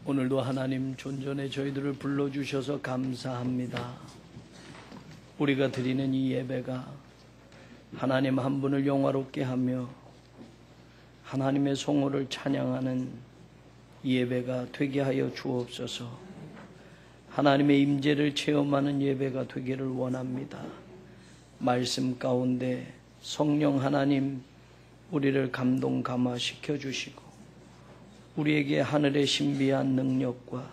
오늘도 하나님 존전에 저희들을 불러주셔서 감사합니다. 우리가 드리는 이 예배가 하나님 한 분을 영화롭게 하며 하나님의 성호를 찬양하는 이 예배가 되게 하여 주옵소서. 하나님의 임재를 체험하는 예배가 되기를 원합니다. 말씀 가운데 성령 하나님 우리를 감동 감화시켜 주시고 우리에게 하늘의 신비한 능력과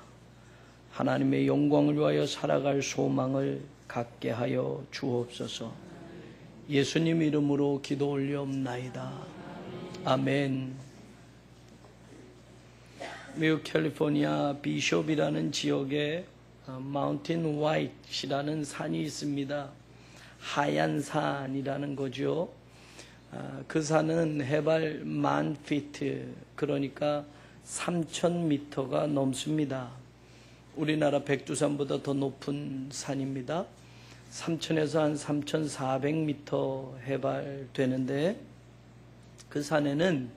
하나님의 영광을 위하여 살아갈 소망을 갖게 하여 주옵소서. 예수님 이름으로 기도 올리옵나이다. 아멘. 미국 캘리포니아 비숍이라는 지역에 마운틴 화이트이라는 산이 있습니다. 하얀 산이라는 거죠. 그 산은 해발 10,000피트, 그러니까 3,000m가 넘습니다. 우리나라 백두산보다 더 높은 산입니다. 3,000에서 한 3,400m 해발 되는데 그 산에는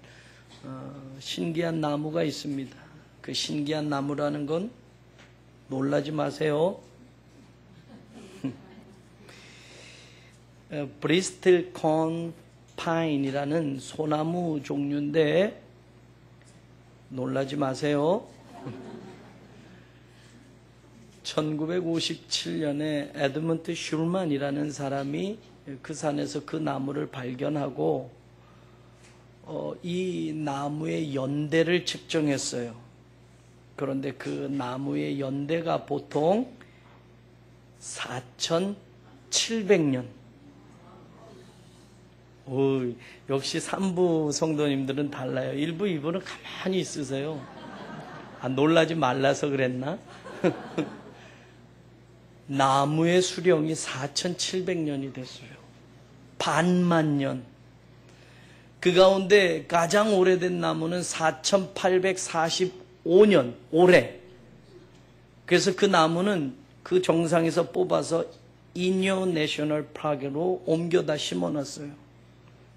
신기한 나무가 있습니다. 그 신기한 나무라는 건 놀라지 마세요. 브리스틀 콘 파인이라는 소나무 종류인데 놀라지 마세요. 1957년에 에드먼트 슐만이라는 사람이 그 산에서 그 나무를 발견하고 이 나무의 연대를 측정했어요. 그런데 그 나무의 연대가 보통 4,700년. 역시 3부 성도님들은 달라요. 1부, 2부는 가만히 있으세요. 놀라지 말라서 그랬나? 나무의 수령이 4,700년이 됐어요. 반만 년. 그 가운데 가장 오래된 나무는 4,845년, 올해. 그래서 그 나무는 그 정상에서 뽑아서 인요 내셔널 파크로 옮겨다 심어놨어요.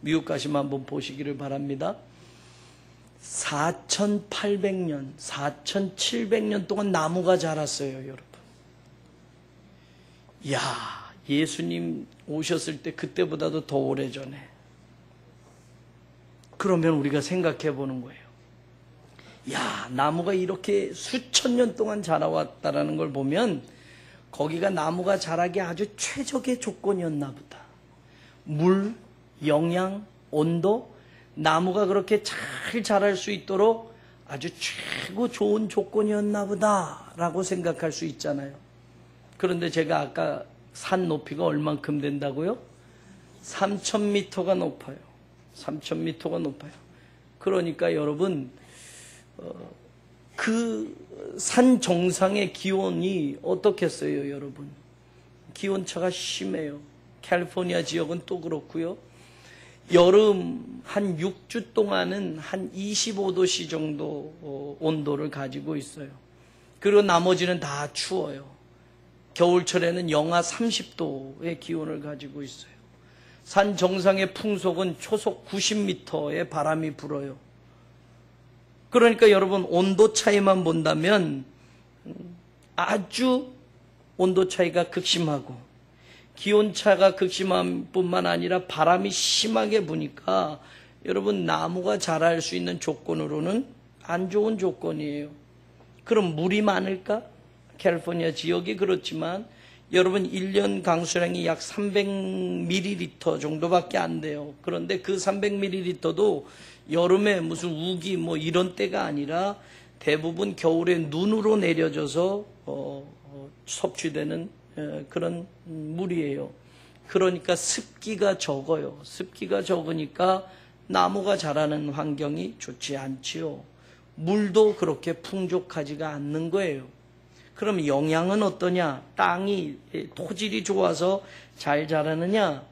미국 가시면 한번 보시기를 바랍니다. 4,800년, 4,700년 동안 나무가 자랐어요, 여러분. 이야, 예수님 오셨을 때 그때보다도 더 오래전에. 그러면 우리가 생각해 보는 거예요. 야, 나무가 이렇게 수천 년 동안 자라왔다라는 걸 보면 거기가 나무가 자라기 아주 최적의 조건이었나 보다. 물, 영양, 온도, 나무가 그렇게 잘 자랄 수 있도록 아주 최고 좋은 조건이었나 보다라고 생각할 수 있잖아요. 그런데 제가 아까 산 높이가 얼만큼 된다고요? 3,000m가 높아요. 3,000m가 높아요. 그러니까 여러분 그 산 정상의 기온이 어떻겠어요, 여러분? 기온차가 심해요. 캘리포니아 지역은 또 그렇고요. 여름 한 6주 동안은 한 25도씨 정도 온도를 가지고 있어요. 그리고 나머지는 다 추워요. 겨울철에는 영하 30도의 기온을 가지고 있어요. 산 정상의 풍속은 초속 90m의 바람이 불어요. 그러니까 여러분 온도 차이만 본다면 아주 온도 차이가 극심하고 기온차가 극심한 뿐만 아니라 바람이 심하게 부니까 여러분 나무가 자랄 수 있는 조건으로는 안 좋은 조건이에요. 그럼 물이 많을까? 캘리포니아 지역이 그렇지만 여러분 1년 강수량이 약 300ml 정도밖에 안 돼요. 그런데 그 300ml도 여름에 무슨 우기 뭐 이런 때가 아니라 대부분 겨울에 눈으로 내려져서 섭취되는 그런 물이에요. 그러니까 습기가 적어요. 습기가 적으니까 나무가 자라는 환경이 좋지 않지요. 물도 그렇게 풍족하지가 않는 거예요. 그럼 영양은 어떠냐? 땅이, 토질이 좋아서 잘 자라느냐?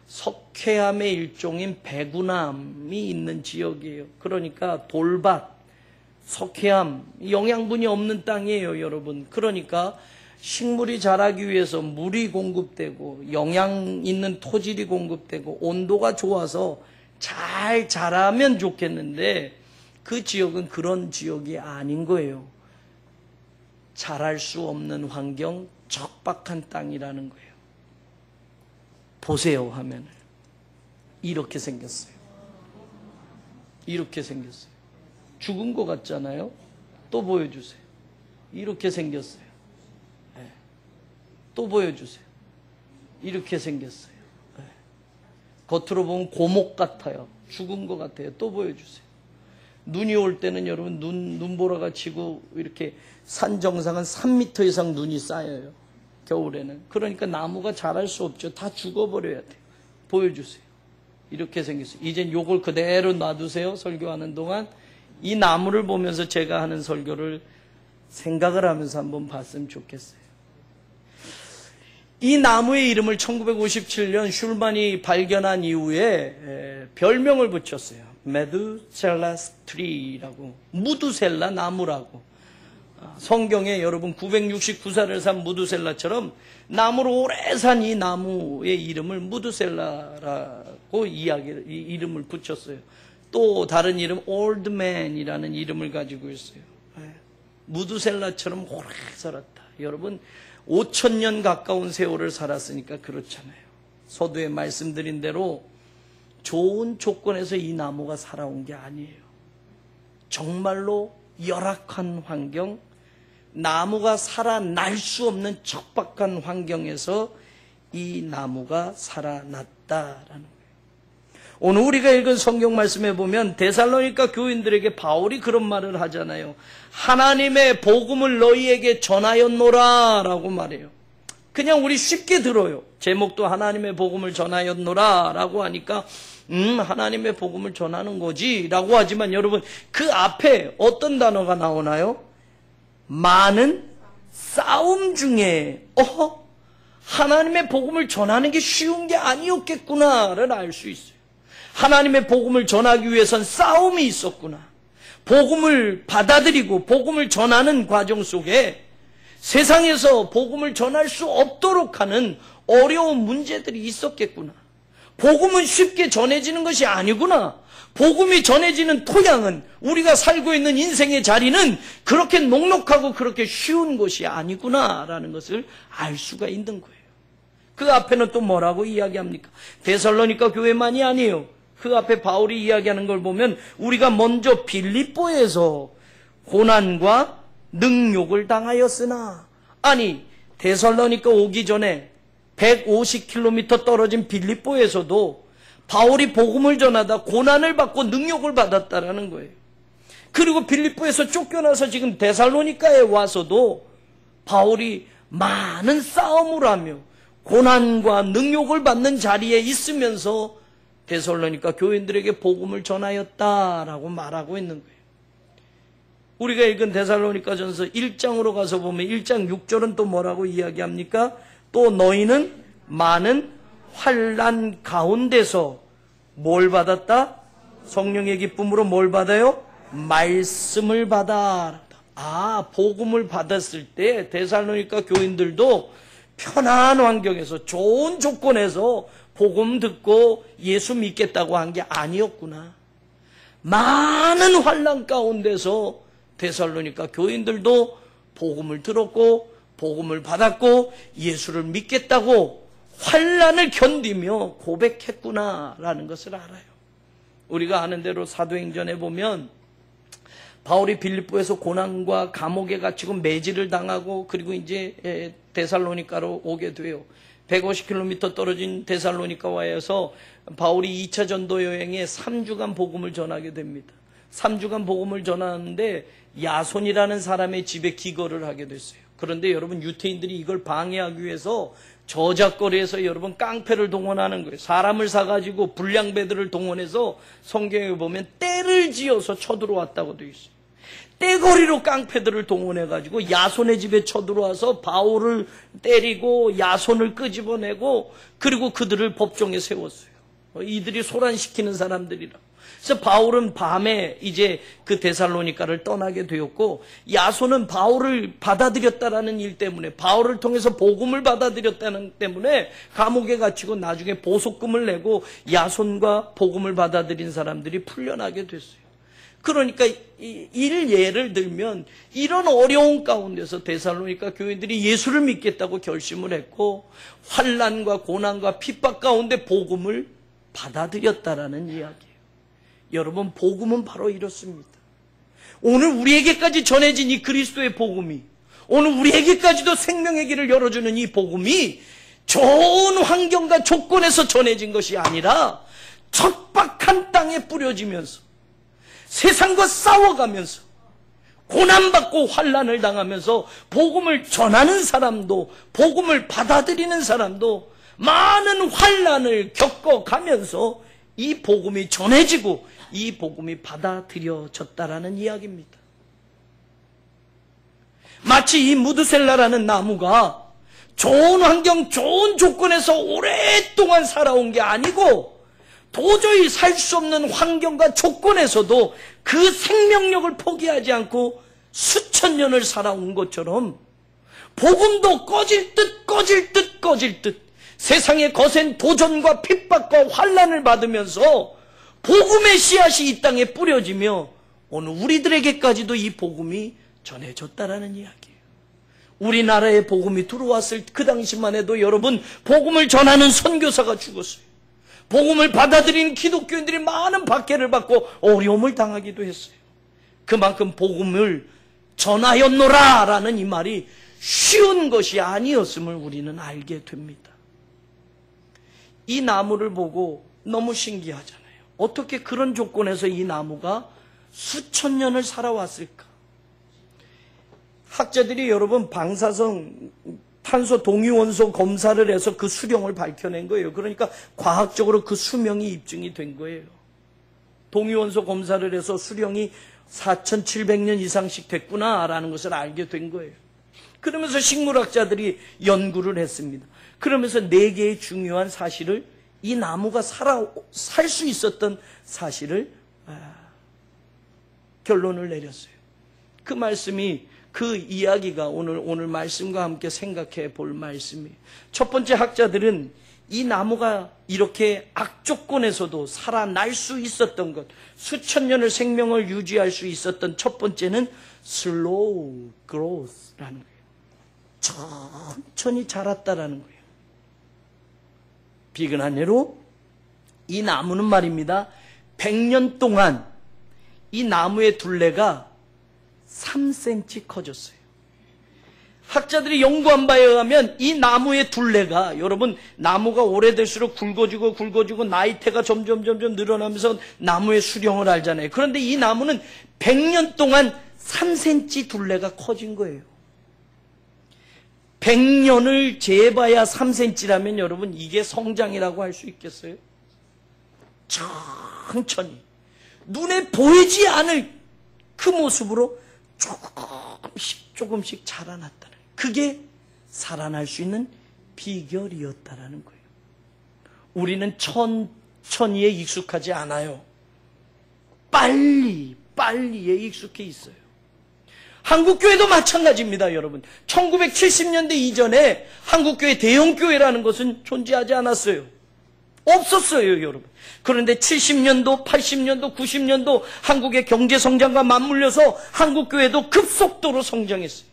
석회암의 일종인 배구남이 있는 지역이에요. 그러니까 돌밭, 석회암, 영양분이 없는 땅이에요, 여러분. 그러니까 식물이 자라기 위해서 물이 공급되고 영양 있는 토질이 공급되고 온도가 좋아서 잘 자라면 좋겠는데 그 지역은 그런 지역이 아닌 거예요. 자랄 수 없는 환경, 적박한 땅이라는 거예요. 보세요, 화면을. 이렇게 생겼어요. 이렇게 생겼어요. 죽은 것 같잖아요. 또 보여주세요. 이렇게 생겼어요. 네. 또 보여주세요. 이렇게 생겼어요. 네. 겉으로 보면 고목 같아요. 죽은 것 같아요. 또 보여주세요. 눈이 올 때는 여러분 눈보라가 치고 이렇게 산 정상은 3m 이상 눈이 쌓여요. 겨울에는. 그러니까 나무가 자랄 수 없죠. 다 죽어버려야 돼요. 보여주세요. 이렇게 생겼어요. 이젠 요걸 그대로 놔두세요. 설교하는 동안. 이 나무를 보면서 제가 하는 설교를 생각을 하면서 한번 봤으면 좋겠어요. 이 나무의 이름을 1957년 슐만이 발견한 이후에 별명을 붙였어요. 메두셀라 트리라고, 무두셀라 나무라고. 성경에 여러분 969살을 산 무두셀라처럼 나무로 오래 산 이 나무의 이름을 무두셀라라고 이름을 붙였어요. 또 다른 이름 올드맨이라는 이름을 가지고 있어요. 무두셀라처럼 오래 살았다. 여러분 5,000년 가까운 세월을 살았으니까 그렇잖아요. 서두에 말씀드린 대로 좋은 조건에서 이 나무가 살아온 게 아니에요. 정말로 열악한 환경, 나무가 살아날 수 없는 척박한 환경에서 이 나무가 살아났다라는 거예요. 오늘 우리가 읽은 성경 말씀에 보면 데살로니가 교인들에게 바울이 그런 말을 하잖아요. 하나님의 복음을 너희에게 전하였노라 라고 말해요. 그냥 우리 쉽게 들어요. 제목도 하나님의 복음을 전하였노라 라고 하니까 하나님의 복음을 전하는 거지 라고 하지만 여러분 그 앞에 어떤 단어가 나오나요? 많은 싸움 중에 하나님의 복음을 전하는 게 쉬운 게 아니었겠구나를 알 수 있어요. 하나님의 복음을 전하기 위해선 싸움이 있었구나. 복음을 받아들이고 복음을 전하는 과정 속에 세상에서 복음을 전할 수 없도록 하는 어려운 문제들이 있었겠구나. 복음은 쉽게 전해지는 것이 아니구나. 복음이 전해지는 토양은, 우리가 살고 있는 인생의 자리는 그렇게 녹록하고 그렇게 쉬운 것이 아니구나라는 것을 알 수가 있는 거예요. 그 앞에는 또 뭐라고 이야기합니까? 데살로니가 교회만이 아니에요. 그 앞에 바울이 이야기하는 걸 보면 우리가 먼저 빌립보에서 고난과 능욕을 당하였으나, 아니 데살로니가 오기 전에 150km 떨어진 빌립보에서도 바울이 복음을 전하다 고난을 받고 능욕을 받았다라는 거예요. 그리고 빌립보에서 쫓겨나서 지금 데살로니가에 와서도 바울이 많은 싸움을 하며 고난과 능욕을 받는 자리에 있으면서 데살로니가 교인들에게 복음을 전하였다라고 말하고 있는 거예요. 우리가 읽은 데살로니가전서 1장으로 가서 보면 1장 6절은 또 뭐라고 이야기합니까? 또 너희는 많은 환난 가운데서 뭘 받았다? 성령의 기쁨으로 뭘 받아요? 말씀을 받아. 복음을 받았을 때 데살로니가 교인들도 편한 환경에서 좋은 조건에서 복음 듣고 예수 믿겠다고 한 게 아니었구나. 많은 환난 가운데서 데살로니가 교인들도 복음을 들었고 복음을 받았고 예수를 믿겠다고 환난을 견디며 고백했구나라는 것을 알아요. 우리가 아는 대로 사도행전에 보면 바울이 빌립보에서 고난과 감옥에 갇히고 매질을 당하고 그리고 이제 데살로니가로 오게 돼요. 150km 떨어진 데살로니가와에서 바울이 2차 전도 여행에 3주간 복음을 전하게 됩니다. 3주간 복음을 전하는데 야손이라는 사람의 집에 기거를 하게 됐어요. 그런데 여러분 유태인들이 이걸 방해하기 위해서 저작거리에서 여러분 깡패를 동원하는 거예요. 사람을 사가지고 불량배들을 동원해서 성경에 보면 떼를 지어서 쳐들어왔다고 되어 있어요. 떼거리로 깡패들을 동원해가지고 야손의 집에 쳐들어와서 바울을 때리고 야손을 끄집어내고 그리고 그들을 법정에 세웠어요. 이들이 소란시키는 사람들이라. 그래서 바울은 밤에 이제 그 데살로니가를 떠나게 되었고 야손은 바울을 받아들였다라는 일 때문에 바울을 통해서 복음을 받아들였다는 때문에 감옥에 갇히고 나중에 보석금을 내고 야손과 복음을 받아들인 사람들이 풀려나게 됐어요. 그러니까 예를 들면 이런 어려운 가운데서 데살로니가 교회들이 예수를 믿겠다고 결심을 했고 환난과 고난과 핍박 가운데 복음을 받아들였다라는 이야기예요. 여러분, 복음은 바로 이렇습니다. 오늘 우리에게까지 전해진 이 그리스도의 복음이, 오늘 우리에게까지도 생명의 길을 열어주는 이 복음이 좋은 환경과 조건에서 전해진 것이 아니라 척박한 땅에 뿌려지면서 세상과 싸워가면서 고난받고 환난을 당하면서 복음을 전하는 사람도, 복음을 받아들이는 사람도 많은 환난을 겪어가면서 이 복음이 전해지고 이 복음이 받아들여졌다라는 이야기입니다. 마치 이 무드셀라라는 나무가 좋은 환경, 좋은 조건에서 오랫동안 살아온 게 아니고 도저히 살 수 없는 환경과 조건에서도 그 생명력을 포기하지 않고 수천 년을 살아온 것처럼 복음도 꺼질 듯 세상의 거센 도전과 핍박과 환난을 받으면서 복음의 씨앗이 이 땅에 뿌려지며 오늘 우리들에게까지도 이 복음이 전해졌다라는 이야기예요. 우리나라에 복음이 들어왔을 그 당시만 해도 여러분, 복음을 전하는 선교사가 죽었어요. 복음을 받아들인 기독교인들이 많은 박해를 받고 어려움을 당하기도 했어요. 그만큼 복음을 전하였노라 라는 이 말이 쉬운 것이 아니었음을 우리는 알게 됩니다. 이 나무를 보고 너무 신기하잖아요. 어떻게 그런 조건에서 이 나무가 수천 년을 살아왔을까? 학자들이 여러분 방사성 탄소 동위원소 검사를 해서 그 수령을 밝혀낸 거예요. 그러니까 과학적으로 그 수명이 입증이 된 거예요. 동위원소 검사를 해서 수령이 4,700년 이상씩 됐구나라는 것을 알게 된 거예요. 그러면서 식물학자들이 연구를 했습니다. 그러면서 4개의 중요한 사실을, 이 나무가 살 수 있었던 사실을 결론을 내렸어요. 그 말씀이, 그 이야기가 오늘 말씀과 함께 생각해 볼 말씀이에요. 첫 번째, 학자들은 이 나무가 이렇게 악조건에서도 살아날 수 있었던 것, 수천 년을 생명을 유지할 수 있었던 첫 번째는 slow growth라는 거예요. 천천히 자랐다라는 거예요. 비근한 예로 이 나무는 말입니다, 100년 동안 이 나무의 둘레가 3cm 커졌어요. 학자들이 연구한 바에 의하면 이 나무의 둘레가, 여러분, 나무가 오래될수록 굵어지고 나이테가 점점 늘어나면서 나무의 수령을 알잖아요. 그런데 이 나무는 100년 동안 3cm 둘레가 커진 거예요. 100년을 재봐야 3cm라면 여러분, 이게 성장이라고 할 수 있겠어요? 천천히 눈에 보이지 않을 그 모습으로 조금씩 자라났다는, 그게 살아날 수 있는 비결이었다라는 거예요. 우리는 천천히에 익숙하지 않아요. 빨리에 익숙해 있어요. 한국교회도 마찬가지입니다, 여러분. 1970년대 이전에 한국교회 대형교회라는 것은 존재하지 않았어요. 없었어요, 여러분. 그런데 70년도, 80년도, 90년도 한국의 경제성장과 맞물려서 한국교회도 급속도로 성장했어요.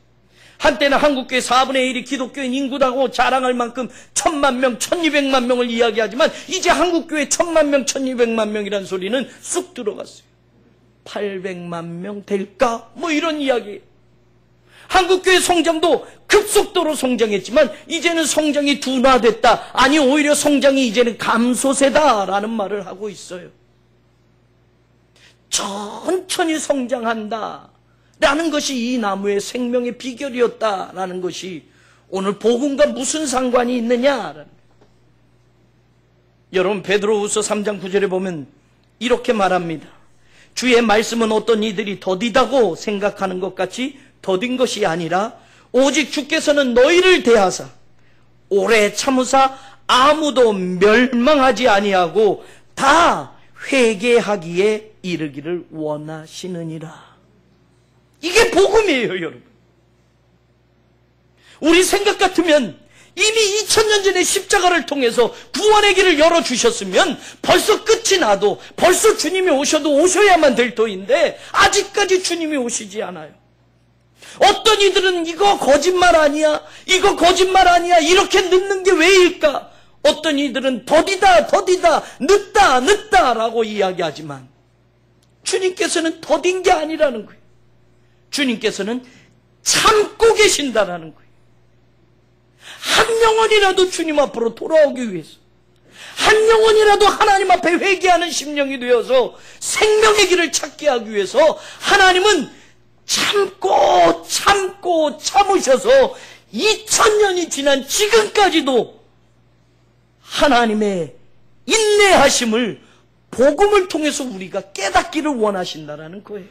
한때는 한국교회 4분의 1이 기독교인 인구라고 자랑할 만큼 1000만 명, 1200만 명을 이야기하지만 이제 한국교회 1000만 명, 1200만 명이라는 소리는 쑥 들어갔어요. 800만 명 될까? 뭐 이런 이야기. 한국교회 성장도 급속도로 성장했지만 이제는 성장이 둔화됐다. 아니, 오히려 성장이 이제는 감소세다라는 말을 하고 있어요. 천천히 성장한다 라는 것이 이 나무의 생명의 비결이었다라는 것이 오늘 복음과 무슨 상관이 있느냐라는. 여러분, 베드로후서 3장 9절에 보면 이렇게 말합니다. 주의 말씀은 어떤 이들이 더디다고 생각하는 것 같이 더딘 것이 아니라 오직 주께서는 너희를 대하사 오래 참으사 아무도 멸망하지 아니하고 다 회개하기에 이르기를 원하시느니라. 이게 복음이에요, 여러분. 우리 생각 같으면 이미 2000년 전에 십자가를 통해서 구원의 길을 열어주셨으면 벌써 끝이 나도, 벌써 주님이 오셔도 오셔야만 될 터인데 아직까지 주님이 오시지 않아요. 어떤 이들은 이거 거짓말 아니야, 이거 거짓말 아니야, 이렇게 늦는 게 왜일까? 어떤 이들은 더디다 늦다 라고 이야기하지만 주님께서는 더딘 게 아니라는 거예요. 주님께서는 참고 계신다라는 거예요. 한 영혼이라도 주님 앞으로 돌아오기 위해서, 한 영혼이라도 하나님 앞에 회개하는 심령이 되어서 생명의 길을 찾게 하기 위해서 하나님은 참으셔서 2000년이 지난 지금까지도 하나님의 인내하심을 복음을 통해서 우리가 깨닫기를 원하신다라는 거예요.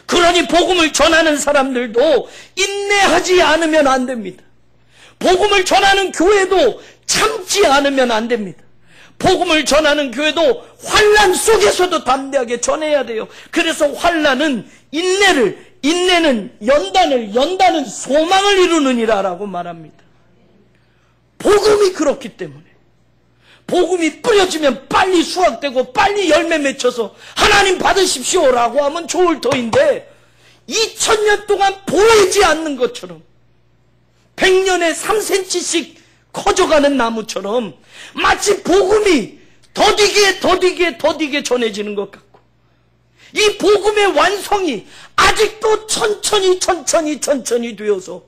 그러니 복음을 전하는 사람들도 인내하지 않으면 안 됩니다. 복음을 전하는 교회도 참지 않으면 안 됩니다. 복음을 전하는 교회도 환난 속에서도 담대하게 전해야 돼요. 그래서 환난은 인내는 연단은 소망을 이루느니라라고 말합니다. 복음이 그렇기 때문에, 복음이 뿌려지면 빨리 수확되고 빨리 열매 맺혀서 하나님 받으십시오라고 하면 좋을 터인데 2000년 동안 보이지 않는 것처럼 100년에 3cm씩 커져가는 나무처럼 마치 복음이 더디게 전해지는 것 같고, 이 복음의 완성이 아직도 천천히 되어서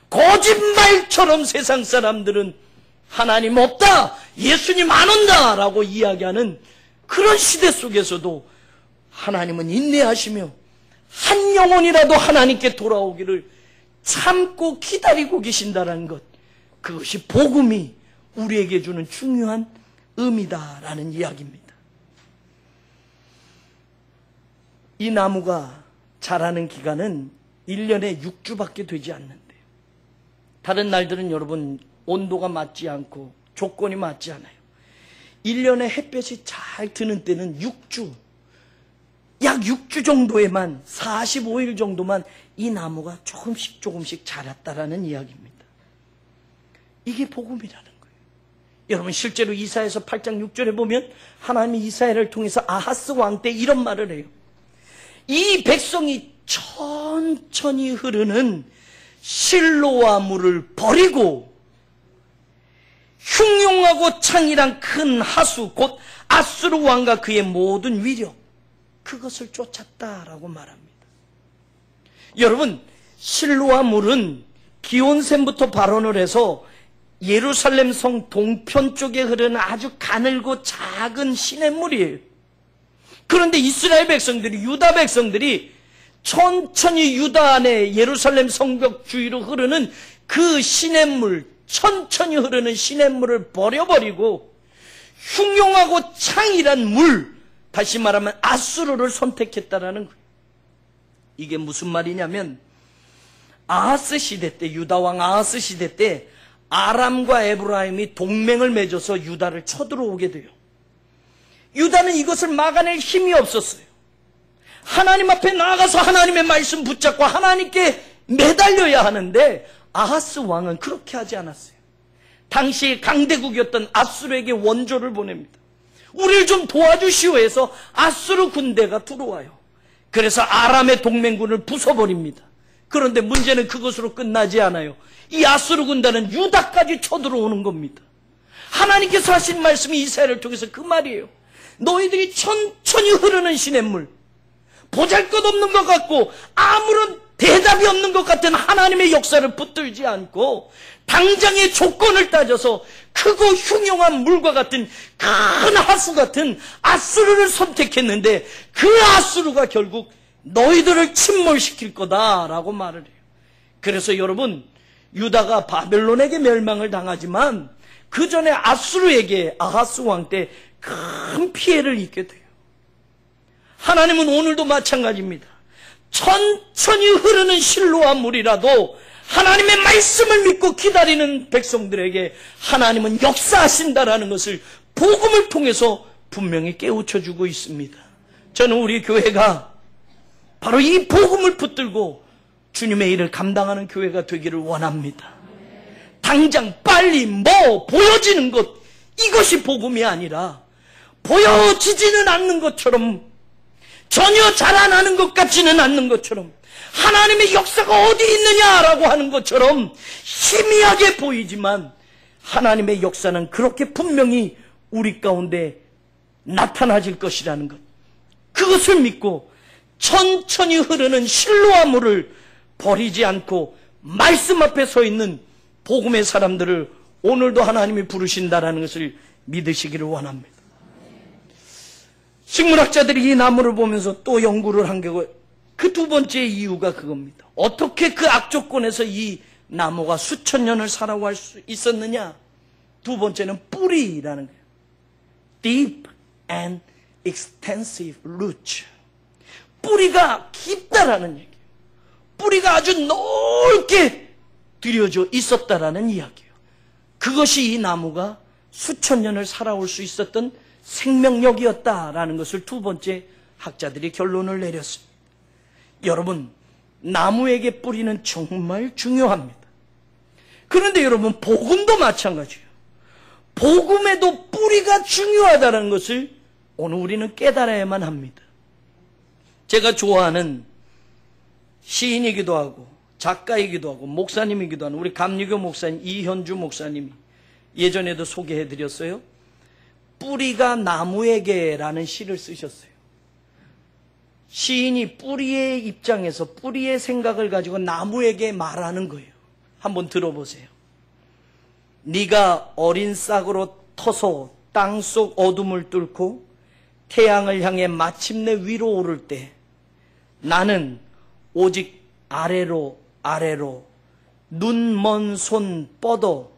거짓말처럼 세상 사람들은 하나님 없다, 예수님 안 온다 라고 이야기하는 그런 시대 속에서도 하나님은 인내하시며 한 영혼이라도 하나님께 돌아오기를 참고 기다리고 계신다는 것, 그것이 복음이 우리에게 주는 중요한 의미다라는 이야기입니다. 이 나무가 자라는 기간은 1년에 6주밖에 되지 않는데요. 다른 날들은 여러분 온도가 맞지 않고 조건이 맞지 않아요. 1년에 햇볕이 잘 드는 때는 6주, 약 6주 정도에만, 45일 정도만 이 나무가 조금씩 자랐다라는 이야기입니다. 이게 복음이라는 거예요. 여러분 실제로 이사야서 8장 6절에 보면 하나님이 이사야를 통해서 아하스 왕 때 이런 말을 해요. 이 백성이 천천히 흐르는 실로와 물을 버리고 흉용하고 창이란 큰 하수 곧 아수르 왕과 그의 모든 위력, 그것을 쫓았다라고 말합니다. 여러분 실로와 물은 기온샘부터 발원을 해서 예루살렘 성 동편 쪽에 흐르는 아주 가늘고 작은 시냇물이에요. 그런데 이스라엘 백성들이, 유다 백성들이 천천히 유다 안에 예루살렘 성벽 주위로 흐르는 그 시냇물, 천천히 흐르는 시냇물을 버려버리고 흉용하고 창이란 물, 다시 말하면 아수르를 선택했다라는 거예요. 이게 무슨 말이냐면 아하스 시대 때, 유다 왕 아하스 시대 때 아람과 에브라임이 동맹을 맺어서 유다를 쳐들어오게 돼요. 유다는 이것을 막아낼 힘이 없었어요. 하나님 앞에 나아가서 하나님의 말씀 붙잡고 하나님께 매달려야 하는데 아하스 왕은 그렇게 하지 않았어요. 당시 강대국이었던 아수르에게 원조를 보냅니다. 우리를 좀 도와주시오 해서 아수르 군대가 들어와요. 그래서 아람의 동맹군을 부숴버립니다. 그런데 문제는 그것으로 끝나지 않아요. 이 아수르 군단은 유다까지 쳐들어오는 겁니다. 하나님께서 하신 말씀이 이사야를 통해서 그 말이에요. 너희들이 천천히 흐르는 시냇물, 보잘것없는 것 같고 아무런 대답이 없는 것 같은 하나님의 역사를 붙들지 않고 당장의 조건을 따져서 크고 흉용한 물과 같은 큰 하수 같은 아수르를 선택했는데 그 아수르가 결국 너희들을 침몰시킬 거다라고 말을 해요. 그래서 여러분 유다가 바벨론에게 멸망을 당하지만 그 전에 아수르에게 아하스 왕 때 큰 피해를 입게 돼요. 하나님은 오늘도 마찬가지입니다. 천천히 흐르는 실로와 물이라도 하나님의 말씀을 믿고 기다리는 백성들에게 하나님은 역사하신다라는 것을 복음을 통해서 분명히 깨우쳐주고 있습니다. 저는 우리 교회가 바로 이 복음을 붙들고 주님의 일을 감당하는 교회가 되기를 원합니다. 당장 빨리 보여지는 것, 이것이 복음이 아니라 보여지지는 않는 것처럼, 전혀 자라나는 것 같지는 않는 것처럼, 하나님의 역사가 어디 있느냐라고 하는 것처럼 희미하게 보이지만 하나님의 역사는 그렇게 분명히 우리 가운데 나타나질 것이라는 것, 그것을 믿고 천천히 흐르는 실로아 물을 버리지 않고 말씀 앞에 서 있는 복음의 사람들을 오늘도 하나님이 부르신다라는 것을 믿으시기를 원합니다. 식물학자들이 이 나무를 보면서 또 연구를 한 게 그 두 번째 이유가 그겁니다. 어떻게 그 악조건에서 이 나무가 수천 년을 살아갈 수 있었느냐? 두 번째는 뿌리라는 거예요. Deep and extensive roots. 뿌리가 깊다라는 얘기예요. 뿌리가 아주 넓게 들여져 있었다라는 이야기예요. 그것이 이 나무가 수천 년을 살아올 수 있었던 생명력이었다라는 것을 두 번째 학자들이 결론을 내렸습니다. 여러분, 나무에게 뿌리는 정말 중요합니다. 그런데 여러분, 복음도 마찬가지예요. 복음에도 뿌리가 중요하다는 것을 오늘 우리는 깨달아야만 합니다. 제가 좋아하는 시인이기도 하고 작가이기도 하고 목사님이기도 하는 우리 감리교 목사님 이현주 목사님이 예전에도 소개해드렸어요. 뿌리가 나무에게라는 시를 쓰셨어요. 시인이 뿌리의 입장에서 뿌리의 생각을 가지고 나무에게 말하는 거예요. 한번 들어보세요. 네가 어린 싹으로 터서 땅속 어둠을 뚫고 태양을 향해 마침내 위로 오를 때 나는 오직 아래로 눈 먼 손 뻗어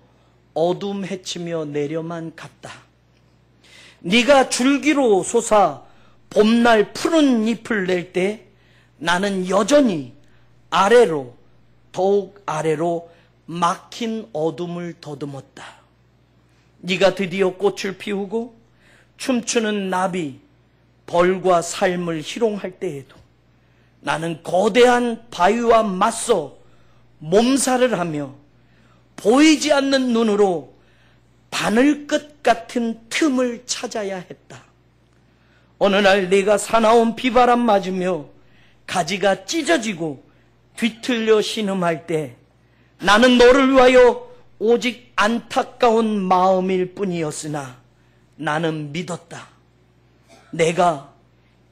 어둠 헤치며 내려만 갔다. 네가 줄기로 솟아 봄날 푸른 잎을 낼 때 나는 여전히 아래로, 더욱 아래로 막힌 어둠을 더듬었다. 네가 드디어 꽃을 피우고 춤추는 나비, 벌과 삶을 희롱할 때에도 나는 거대한 바위와 맞서 몸살을 하며 보이지 않는 눈으로 바늘끝 같은 틈을 찾아야 했다. 어느 날 네가 사나운 비바람 맞으며 가지가 찢어지고 뒤틀려 신음할 때 나는 너를 위하여 오직 안타까운 마음일 뿐이었으나 나는 믿었다. 내가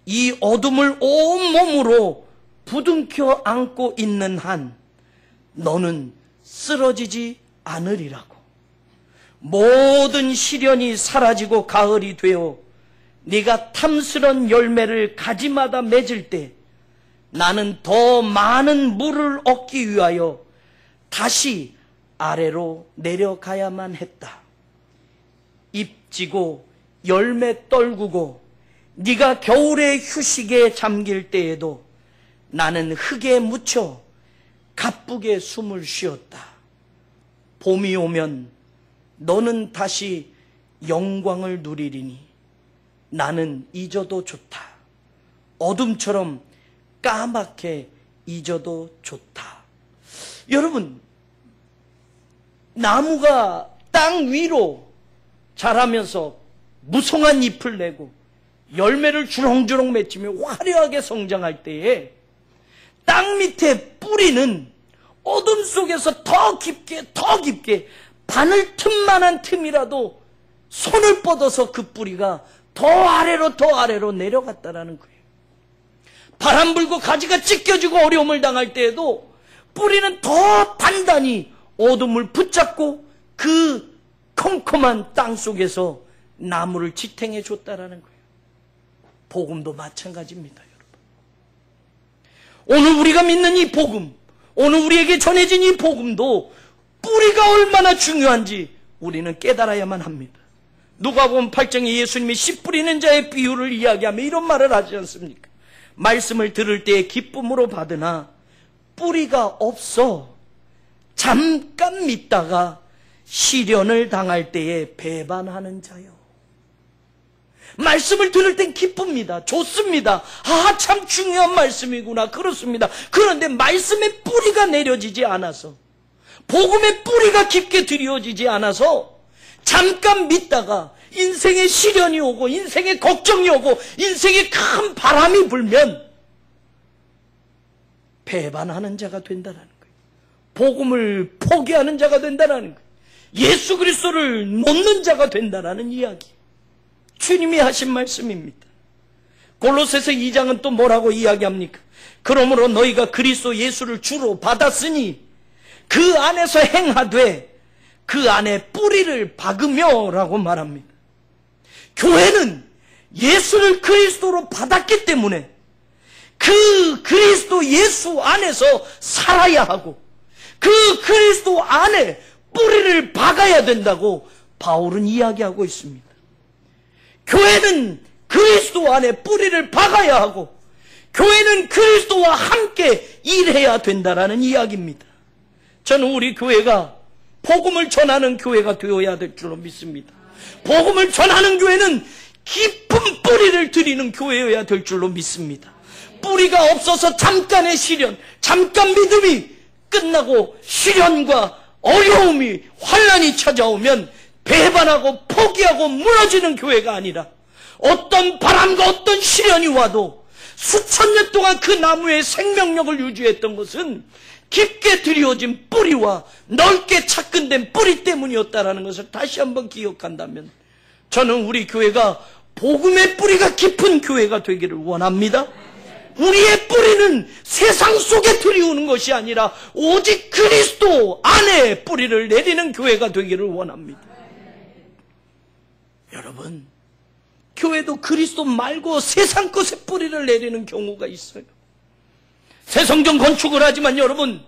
이 어둠을 온몸으로 부둥켜 안고 있는 한 너는 쓰러지지 않으리라고. 모든 시련이 사라지고 가을이 되어 네가 탐스런 열매를 가지마다 맺을 때 나는 더 많은 물을 얻기 위하여 다시 아래로 내려가야만 했다. 잎 지고 열매 떨구고 네가 겨울의 휴식에 잠길 때에도 나는 흙에 묻혀 가쁘게 숨을 쉬었다. 봄이 오면 너는 다시 영광을 누리리니 나는 잊어도 좋다. 어둠처럼 까맣게 잊어도 좋다. 여러분, 나무가 땅 위로 자라면서 무성한 잎을 내고 열매를 주렁주렁 맺히며 화려하게 성장할 때에 땅 밑에 뿌리는 어둠 속에서 더 깊게 바늘 틈만한 틈이라도 손을 뻗어서 그 뿌리가 더 아래로 내려갔다라는 거예요. 바람 불고 가지가 찢겨지고 어려움을 당할 때에도 뿌리는 더 단단히 어둠을 붙잡고 그 컴컴한 땅 속에서 나무를 지탱해 줬다라는 거예요. 복음도 마찬가지입니다, 여러분. 오늘 우리가 믿는 이 복음, 오늘 우리에게 전해진 이 복음도 뿌리가 얼마나 중요한지 우리는 깨달아야만 합니다. 누가복음 8장에 예수님이 씨 뿌리는 자의 비유를 이야기하며 이런 말을 하지 않습니까? 말씀을 들을 때에 기쁨으로 받으나 뿌리가 없어 잠깐 믿다가 시련을 당할 때에 배반하는 자요. 말씀을 들을 땐 기쁩니다. 좋습니다. 아, 참 중요한 말씀이구나. 그렇습니다. 그런데 말씀의 뿌리가 내려지지 않아서 복음의 뿌리가 깊게 들여지지 않아서 잠깐 믿다가 인생의 시련이 오고 인생의 걱정이 오고 인생의 큰 바람이 불면 배반하는 자가 된다는 거예요. 복음을 포기하는 자가 된다는 거예요. 예수 그리스도를 놓는 자가 된다는 이야기. 주님이 하신 말씀입니다. 골로새서 2장은 또 뭐라고 이야기합니까? 그러므로 너희가 그리스도 예수를 주로 받았으니 그 안에서 행하되 그 안에 뿌리를 박으며 라고 말합니다. 교회는 예수를 그리스도로 받았기 때문에 그 그리스도 예수 안에서 살아야 하고 그 그리스도 안에 뿌리를 박아야 된다고 바울은 이야기하고 있습니다. 교회는 그리스도 안에 뿌리를 박아야 하고 교회는 그리스도와 함께 일해야 된다라는 이야기입니다. 저는 우리 교회가 복음을 전하는 교회가 되어야 될 줄로 믿습니다. 복음을 전하는 교회는 깊은 뿌리를 들이는 교회여야 될 줄로 믿습니다. 뿌리가 없어서 잠깐의 시련, 잠깐 믿음이 끝나고 시련과 어려움이 환난이 찾아오면 배반하고 포기하고 무너지는 교회가 아니라 어떤 바람과 어떤 시련이 와도 수천 년 동안 그 나무의 생명력을 유지했던 것은 깊게 들여진 뿌리와 넓게 착근된 뿌리 때문이었다는 것을 다시 한번 기억한다면 저는 우리 교회가 복음의 뿌리가 깊은 교회가 되기를 원합니다. 우리의 뿌리는 세상 속에 들이우는 것이 아니라 오직 그리스도 안에 뿌리를 내리는 교회가 되기를 원합니다. 여러분, 교회도 그리스도 말고 세상 것에 뿌리를 내리는 경우가 있어요. 새성전 건축을 하지만 여러분,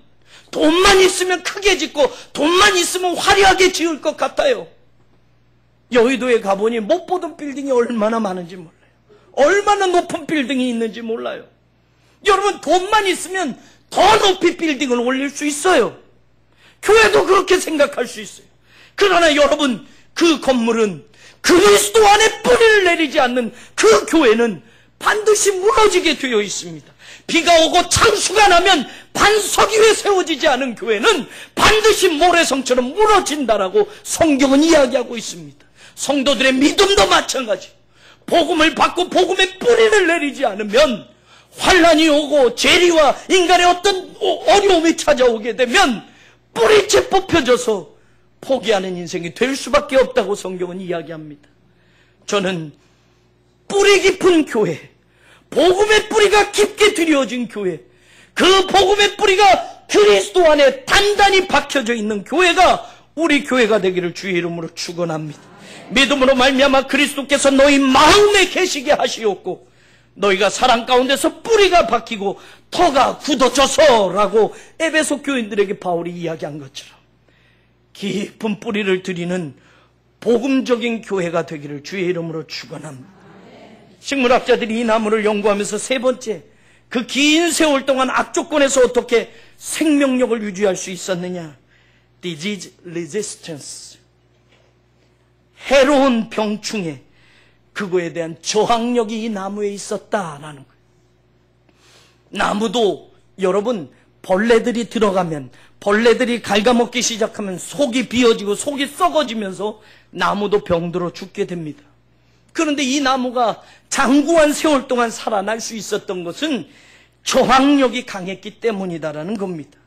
돈만 있으면 크게 짓고 돈만 있으면 화려하게 지을 것 같아요. 여의도에 가보니 못 보던 빌딩이 얼마나 많은지 몰라요. 얼마나 높은 빌딩이 있는지 몰라요. 여러분, 돈만 있으면 더 높이 빌딩을 올릴 수 있어요. 교회도 그렇게 생각할 수 있어요. 그러나 여러분, 그 건물은 그리스도 안에 뿌리를 내리지 않는 그 교회는 반드시 무너지게 되어 있습니다. 비가 오고 창수가 나면 반석 위에 세워지지 않은 교회는 반드시 모래성처럼 무너진다라고 성경은 이야기하고 있습니다. 성도들의 믿음도 마찬가지. 복음을 받고 복음의 뿌리를 내리지 않으면 환난이 오고 재리와 인간의 어떤 어려움이 찾아오게 되면 뿌리째 뽑혀져서 포기하는 인생이 될 수밖에 없다고 성경은 이야기합니다. 저는 뿌리 깊은 교회, 복음의 뿌리가 깊게 들여진 교회, 그 복음의 뿌리가 그리스도 안에 단단히 박혀져 있는 교회가 우리 교회가 되기를 주의 이름으로 축원합니다. 믿음으로 말미암아 그리스도께서 너희 마음에 계시게 하시옵고 너희가 사랑 가운데서 뿌리가 박히고 터가 굳어져서라고 에베소 교인들에게 바울이 이야기한 것처럼 깊은 뿌리를 들이는 복음적인 교회가 되기를 주의 이름으로 축원합니다. 식물학자들이 이 나무를 연구하면서 세 번째, 그 긴 세월 동안 악조건에서 어떻게 생명력을 유지할 수 있었느냐? Disease resistance. 해로운 병충해, 그거에 대한 저항력이 이 나무에 있었다라는 거예요. 나무도 여러분, 벌레들이 들어가면, 벌레들이 갉아먹기 시작하면 속이 비어지고 속이 썩어지면서 나무도 병들어 죽게 됩니다. 그런데 이 나무가 장구한 세월 동안 살아날 수 있었던 것은 저항력이 강했기 때문이다라는 겁니다.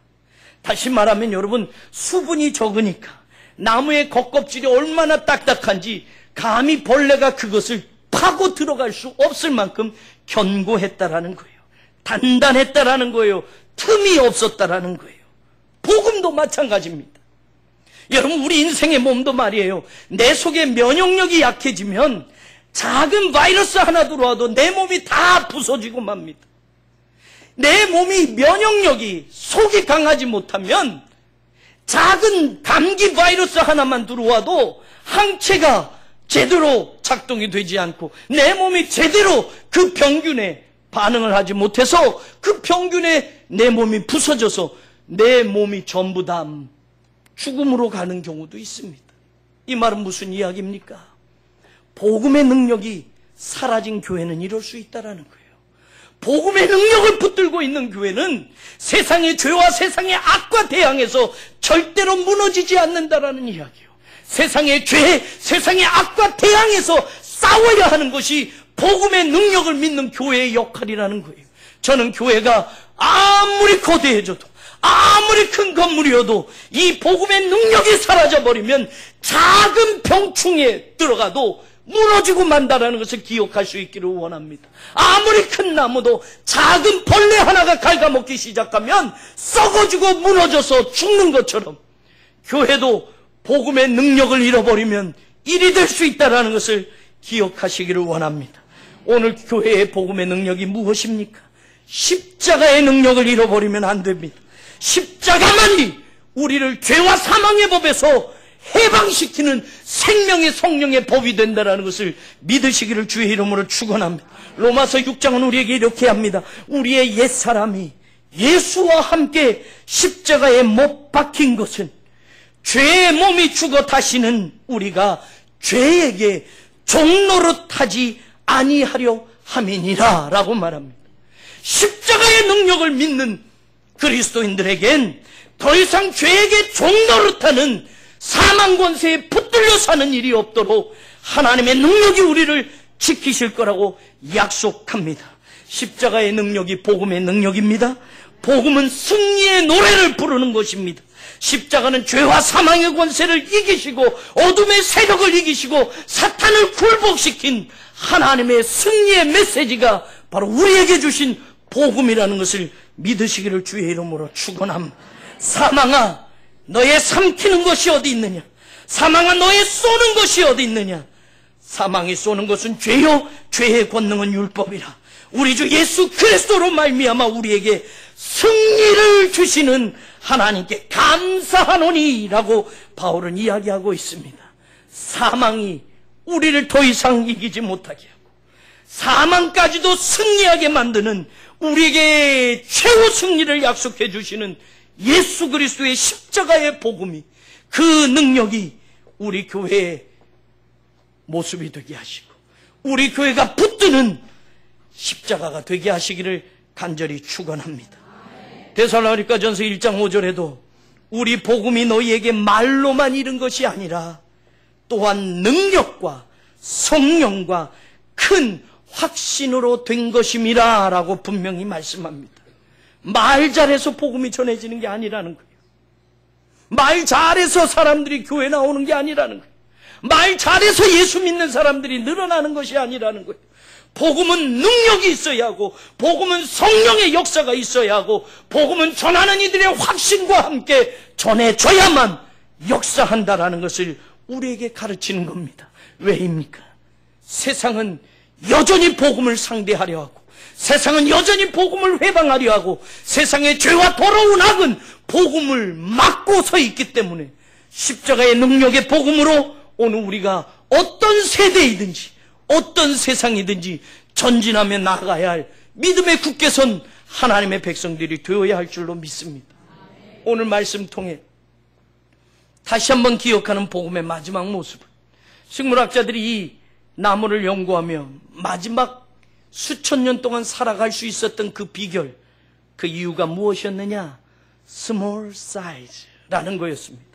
다시 말하면 여러분, 수분이 적으니까 나무의 겉껍질이 얼마나 딱딱한지 감히 벌레가 그것을 파고 들어갈 수 없을 만큼 견고했다라는 거예요. 단단했다라는 거예요. 틈이 없었다라는 거예요. 복음도 마찬가지입니다. 여러분, 우리 인생의 몸도 말이에요. 내 속에 면역력이 약해지면 작은 바이러스 하나 들어와도 내 몸이 다 부서지고 맙니다. 내 몸이 면역력이 속이 강하지 못하면 작은 감기 바이러스 하나만 들어와도 항체가 제대로 작동이 되지 않고 내 몸이 제대로 그 병균에 반응을 하지 못해서 그 병균에 내 몸이 부서져서 내 몸이 전부 다 죽음으로 가는 경우도 있습니다. 이 말은 무슨 이야기입니까? 복음의 능력이 사라진 교회는 이럴 수 있다는 거예요. 복음의 능력을 붙들고 있는 교회는 세상의 죄와 세상의 악과 대항해서 절대로 무너지지 않는다라는 이야기예요. 세상의 죄, 세상의 악과 대항해서 싸워야 하는 것이 복음의 능력을 믿는 교회의 역할이라는 거예요. 저는 교회가 아무리 거대해져도, 아무리 큰 건물이어도 이 복음의 능력이 사라져버리면 작은 병충에 들어가도 무너지고 만다라는 것을 기억할 수 있기를 원합니다. 아무리 큰 나무도 작은 벌레 하나가 갉아먹기 시작하면 썩어지고 무너져서 죽는 것처럼 교회도 복음의 능력을 잃어버리면 일이 될 수 있다는 것을 기억하시기를 원합니다. 오늘 교회의 복음의 능력이 무엇입니까? 십자가의 능력을 잃어버리면 안 됩니다. 십자가만이 우리를 죄와 사망의 법에서 해방시키는 생명의 성령의 법이 된다는 것을 믿으시기를 주의 이름으로 축원합니다. 로마서 6장은 우리에게 이렇게 합니다. 우리의 옛사람이 예수와 함께 십자가에 못 박힌 것은 죄의 몸이 죽어 다시는 우리가 죄에게 종노릇하지 아니하려 함이니라 라고 말합니다. 십자가의 능력을 믿는 그리스도인들에겐 더 이상 죄에게 종노릇하는 사망 권세에 붙들려 사는 일이 없도록 하나님의 능력이 우리를 지키실 거라고 약속합니다. 십자가의 능력이 복음의 능력입니다. 복음은 승리의 노래를 부르는 것입니다. 십자가는 죄와 사망의 권세를 이기시고 어둠의 세력을 이기시고 사탄을 굴복시킨 하나님의 승리의 메시지가 바로 우리에게 주신 복음이라는 것을 믿으시기를 주의 이름으로 축원합니다. 사망아, 너의 삼키는 것이 어디 있느냐? 사망아, 너의 쏘는 것이 어디 있느냐? 사망이 쏘는 것은 죄요, 죄의 권능은 율법이라. 우리 주 예수 그리스도로 말미암아 우리에게 승리를 주시는 하나님께 감사하노니 라고 바울은 이야기하고 있습니다. 사망이 우리를 더 이상 이기지 못하게 하고 사망까지도 승리하게 만드는 우리에게 최후 승리를 약속해 주시는 예수 그리스도의 십자가의 복음이, 그 능력이 우리 교회의 모습이 되게 하시고 우리 교회가 붙드는 십자가가 되게 하시기를 간절히 축원합니다. 데살로니가전서 1장 5절에도 우리 복음이 너희에게 말로만 이른 것이 아니라 또한 능력과 성령과 큰 확신으로 된 것임이라 라고 분명히 말씀합니다. 말 잘해서 복음이 전해지는 게 아니라는 거예요. 말 잘해서 사람들이 교회 나오는 게 아니라는 거예요. 말 잘해서 예수 믿는 사람들이 늘어나는 것이 아니라는 거예요. 복음은 능력이 있어야 하고 복음은 성령의 역사가 있어야 하고 복음은 전하는 이들의 확신과 함께 전해져야만 역사한다라는 것을 우리에게 가르치는 겁니다. 왜입니까? 세상은 여전히 복음을 상대하려 하고 세상은 여전히 복음을 회방하려 하고 세상의 죄와 더러운 악은 복음을 막고 서 있기 때문에 십자가의 능력의 복음으로 오늘 우리가 어떤 세대이든지 어떤 세상이든지 전진하며 나아가야 할 믿음의 굳게 선 하나님의 백성들이 되어야 할 줄로 믿습니다. 오늘 말씀 통해 다시 한번 기억하는 복음의 마지막 모습을, 식물학자들이 이 나무를 연구하며 마지막 수천 년 동안 살아갈 수 있었던 그 비결, 그 이유가 무엇이었느냐? small size라는 거였습니다.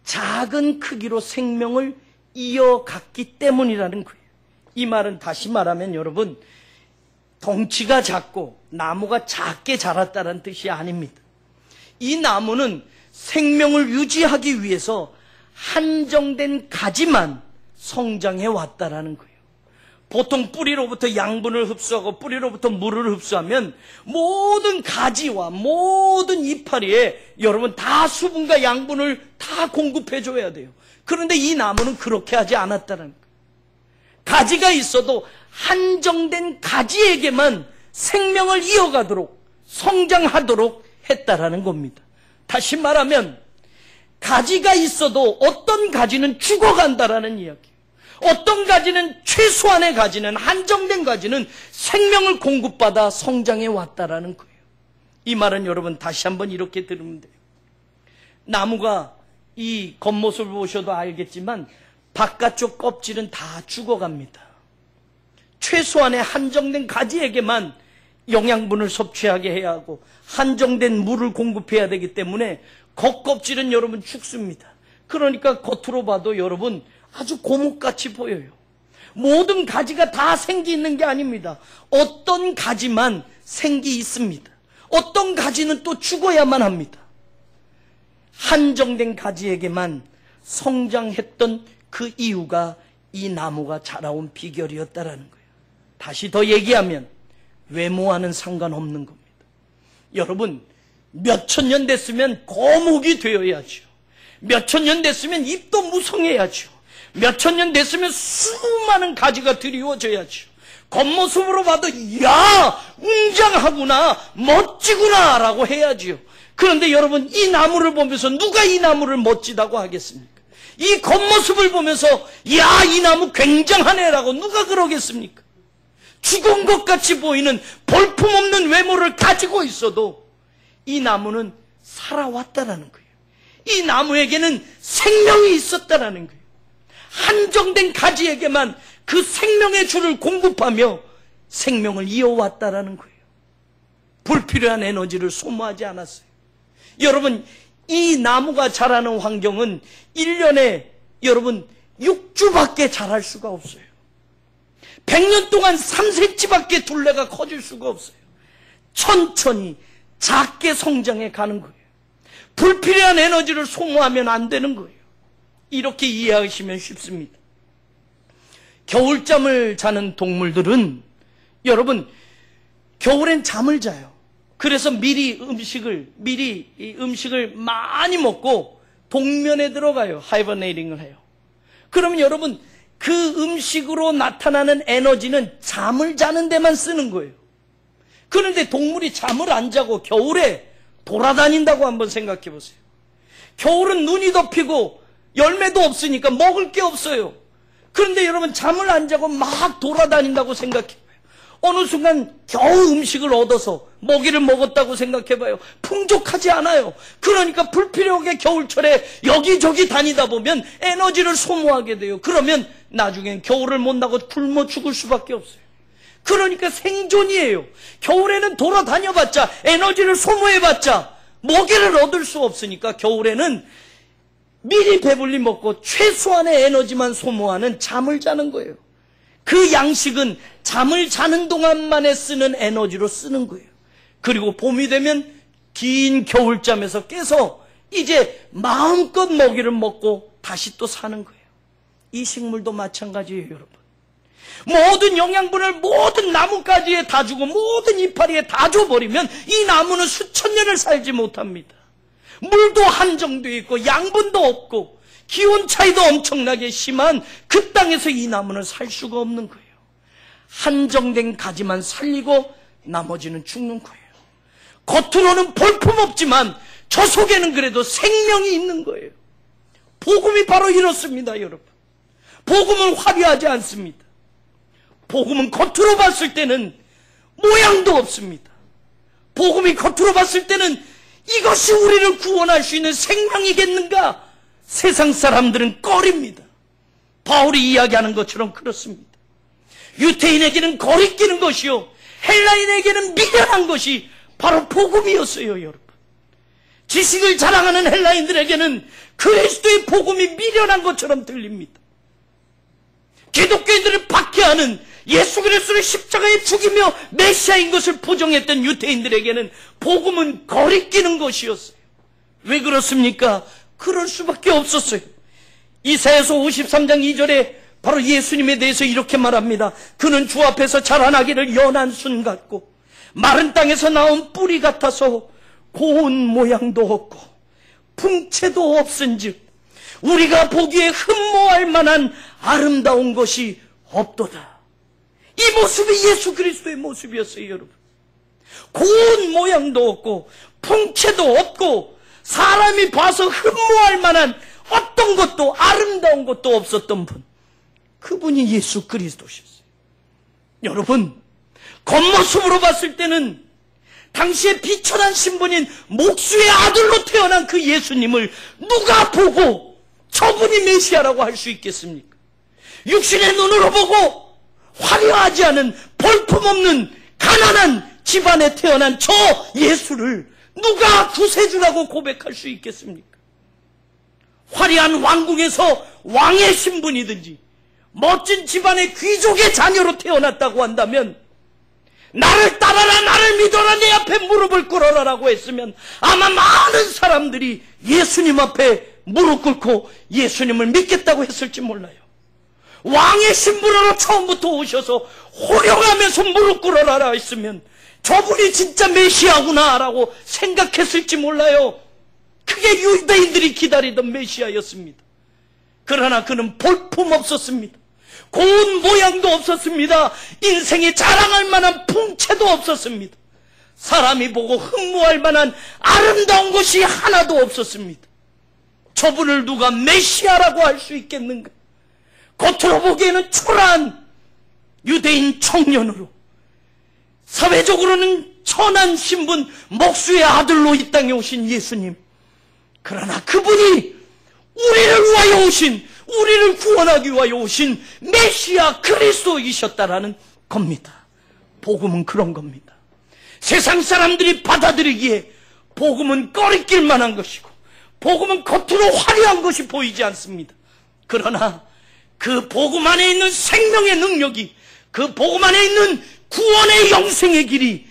작은 크기로 생명을 이어갔기 때문이라는 거예요. 이 말은 다시 말하면 여러분, 덩치가 작고 나무가 작게 자랐다는 뜻이 아닙니다. 이 나무는 생명을 유지하기 위해서 한정된 가지만 성장해 왔다라는 거예요. 보통 뿌리로부터 양분을 흡수하고 뿌리로부터 물을 흡수하면 모든 가지와 모든 이파리에 여러분 다 수분과 양분을 다 공급해 줘야 돼요. 그런데 이 나무는 그렇게 하지 않았다는 거예요. 가지가 있어도 한정된 가지에게만 생명을 이어가도록 성장하도록 했다라는 겁니다. 다시 말하면 가지가 있어도 어떤 가지는 죽어간다라는 이야기예요. 어떤 가지는, 최소한의 가지는, 한정된 가지는 생명을 공급받아 성장해 왔다라는 거예요. 이 말은 여러분 다시 한번 이렇게 들으면 돼요. 나무가 이 겉모습을 보셔도 알겠지만 바깥쪽 껍질은 다 죽어갑니다. 최소한의 한정된 가지에게만 영양분을 섭취하게 해야 하고 한정된 물을 공급해야 되기 때문에 겉껍질은 여러분 죽습니다. 그러니까 겉으로 봐도 여러분 아주 고목같이 보여요. 모든 가지가 다 생기 있는 게 아닙니다. 어떤 가지만 생기 있습니다. 어떤 가지는 또 죽어야만 합니다. 한정된 가지에게만 성장했던 그 이유가 이 나무가 자라온 비결이었다라는 거예요. 다시 더 얘기하면 외모와는 상관없는 겁니다. 여러분, 몇천 년 됐으면 거목이 되어야죠. 몇천 년 됐으면 잎도 무성해야죠. 몇천 년 됐으면 수많은 가지가 드리워져야죠. 겉모습으로 봐도 야, 웅장하구나, 멋지구나 라고 해야지요. 그런데 여러분, 이 나무를 보면서 누가 이 나무를 멋지다고 하겠습니까? 이 겉모습을 보면서 야, 이 나무 굉장하네 라고 누가 그러겠습니까? 죽은 것 같이 보이는 볼품없는 외모를 가지고 있어도 이 나무는 살아왔다라는 거예요. 이 나무에게는 생명이 있었다라는 거예요. 한정된 가지에게만 그 생명의 줄을 공급하며 생명을 이어왔다라는 거예요. 불필요한 에너지를 소모하지 않았어요. 여러분, 이 나무가 자라는 환경은 1년에 여러분 6주밖에 자랄 수가 없어요. 100년 동안 3cm밖에 둘레가 커질 수가 없어요. 천천히 작게 성장해 가는 거예요. 불필요한 에너지를 소모하면 안 되는 거예요. 이렇게 이해하시면 쉽습니다. 겨울잠을 자는 동물들은 여러분 겨울엔 잠을 자요. 그래서 미리 음식을 많이 먹고 동면에 들어가요. 하이버네이팅을 해요. 그러면 여러분 그 음식으로 나타나는 에너지는 잠을 자는 데만 쓰는 거예요. 그런데 동물이 잠을 안 자고 겨울에 돌아다닌다고 한번 생각해 보세요. 겨울은 눈이 덮이고 열매도 없으니까 먹을 게 없어요. 그런데 여러분 잠을 안 자고 막 돌아다닌다고 생각해봐요. 어느 순간 겨우 음식을 얻어서 먹이를 먹었다고 생각해봐요. 풍족하지 않아요. 그러니까 불필요하게 겨울철에 여기저기 다니다 보면 에너지를 소모하게 돼요. 그러면 나중엔 겨울을 못 나고 굶어 죽을 수밖에 없어요. 그러니까 생존이에요. 겨울에는 돌아다녀봤자 에너지를 소모해봤자 먹이를 얻을 수 없으니까 겨울에는 미리 배불리 먹고 최소한의 에너지만 소모하는 잠을 자는 거예요. 그 양식은 잠을 자는 동안만에 쓰는 에너지로 쓰는 거예요. 그리고 봄이 되면 긴 겨울잠에서 깨서 이제 마음껏 먹이를 먹고 다시 또 사는 거예요. 이 식물도 마찬가지예요, 여러분. 모든 영양분을 모든 나뭇가지에 다 주고 모든 이파리에 다 줘버리면 이 나무는 수천 년을 살지 못합니다. 물도 한정되어 있고 양분도 없고 기온 차이도 엄청나게 심한 그 땅에서 이 나무는 살 수가 없는 거예요. 한정된 가지만 살리고 나머지는 죽는 거예요. 겉으로는 볼품없지만 저 속에는 그래도 생명이 있는 거예요. 복음이 바로 이렇습니다, 여러분. 복음은 화려하지 않습니다. 복음은 겉으로 봤을 때는 모양도 없습니다. 복음이 겉으로 봤을 때는 이것이 우리를 구원할 수 있는 생명이겠는가? 세상 사람들은 꺼립니다. 바울이 이야기하는 것처럼 그렇습니다. 유태인에게는 거리끼는 것이요 헬라인에게는 미련한 것이 바로 복음이었어요, 여러분. 지식을 자랑하는 헬라인들에게는 그리스도의 복음이 미련한 것처럼 들립니다. 기독교인들을 박해하는 예수 그리스도를 십자가에 죽이며 메시아인 것을 부정했던 유태인들에게는 복음은 거리끼는 것이었어요. 왜 그렇습니까? 그럴 수밖에 없었어요. 이사야서 53장 2절에 바로 예수님에 대해서 이렇게 말합니다. 그는 주 앞에서 자라나기를 연한 순 같고 마른 땅에서 나온 뿌리 같아서 고운 모양도 없고 풍채도 없은즉 우리가 보기에 흠모할 만한 아름다운 것이 없도다. 이 모습이 예수 그리스도의 모습이었어요, 여러분. 고운 모양도 없고 풍채도 없고 사람이 봐서 흠모할 만한 어떤 것도 아름다운 것도 없었던 분, 그분이 예수 그리스도셨어요. 여러분, 겉모습으로 봤을 때는 당시에 비천한 신분인 목수의 아들로 태어난 그 예수님을 누가 보고 저분이 메시아라고 할 수 있겠습니까? 육신의 눈으로 보고 화려하지 않은 볼품없는 가난한 집안에 태어난 저 예수를 누가 구세주라고 고백할 수 있겠습니까? 화려한 왕궁에서 왕의 신분이든지 멋진 집안의 귀족의 자녀로 태어났다고 한다면, 나를 따라라, 나를 믿어라, 내 앞에 무릎을 꿇어라 라고 했으면 아마 많은 사람들이 예수님 앞에 무릎 꿇고 예수님을 믿겠다고 했을지 몰라요. 왕의 신분으로 처음부터 오셔서 호령하면서 무릎 꿇어라 했으면 저분이 진짜 메시아구나 라고 생각했을지 몰라요. 그게 유대인들이 기다리던 메시아였습니다. 그러나 그는 볼품 없었습니다. 고운 모양도 없었습니다. 인생에 자랑할 만한 풍채도 없었습니다. 사람이 보고 흠모할 만한 아름다운 것이 하나도 없었습니다. 저분을 누가 메시아라고 할 수 있겠는가? 겉으로 보기에는 초라한 유대인 청년으로, 사회적으로는 천한 신분 목수의 아들로 이 땅에 오신 예수님, 그러나 그분이 우리를 위하여 오신, 우리를 구원하기 위하여 오신 메시아 그리스도이셨다라는 겁니다. 복음은 그런 겁니다. 세상 사람들이 받아들이기에 복음은 꺼리낄 만한 것이고, 복음은 겉으로 화려한 것이 보이지 않습니다. 그러나 그 복음 안에 있는 생명의 능력이, 그 복음 안에 있는 구원의 영생의 길이